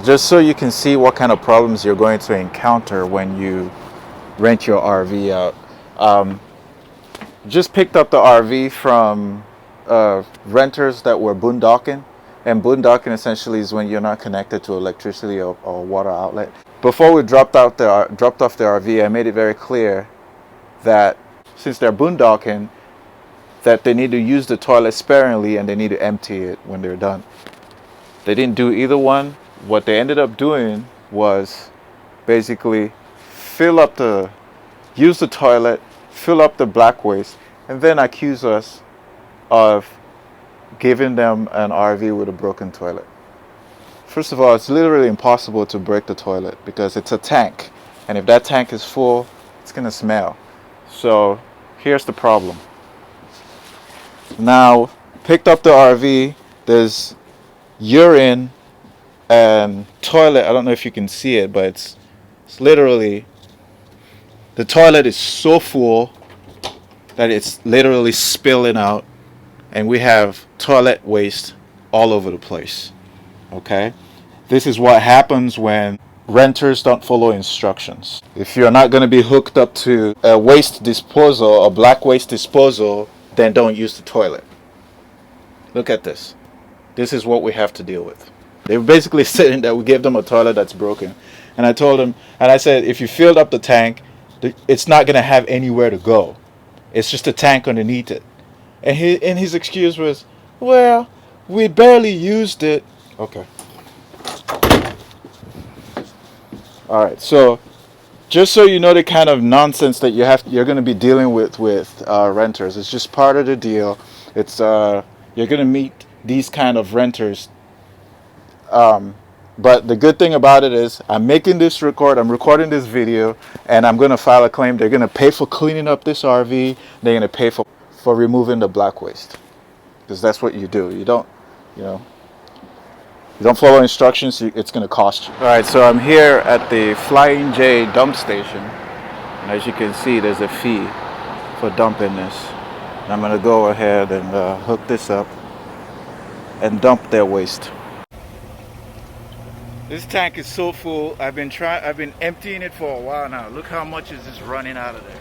Just so you can see what kind of problems you're going to encounter when you rent your RV out. Just picked up the RV from renters that were boondocking. And boondocking essentially is when you're not connected to electricity or water outlet. Before we dropped off the RV, I made it very clear that since they're boondocking, that they need to use the toilet sparingly and they need to empty it when they're done. They didn't do either one. What they ended up doing was basically use the toilet, fill up the black waste, and then accuse us of giving them an RV with a broken toilet. First of all, it's literally impossible to break the toilet because it's a tank. And if that tank is full, it's going to smell. So here's the problem. Now, picked up the RV, there's urine and toilet. I don't know if you can see it, but it's literally, the toilet is so full that it's literally spilling out, and we have toilet waste all over the place. Okay, this is what happens when renters don't follow instructions. If you're not going to be hooked up to a waste disposal, a black waste disposal, then don't use the toilet. Look at this. This is what we have to deal with. They were basically saying that we gave them a toilet that's broken. And I told them, and I said, if you filled up the tank, it's not going to have anywhere to go. It's just a tank underneath it. And his excuse was, well, we barely used it. Okay. All right. So just so you know the kind of nonsense that you're going to be dealing with renters. It's just part of the deal. It's you're going to meet these kind of renters. But the good thing about it is I'm recording this video, and I'm going to file a claim. They're going to pay for cleaning up this RV. They're going to pay for removing the black waste, because that's what you do. You don't follow instructions, it's going to cost you. All right, so I'm here at the Flying J dump station, and as you can see, there's a fee for dumping this. And I'm going to go ahead and hook this up and dump their waste. This tank is so full. I've been emptying it for a while now. Look how much is just running out of there.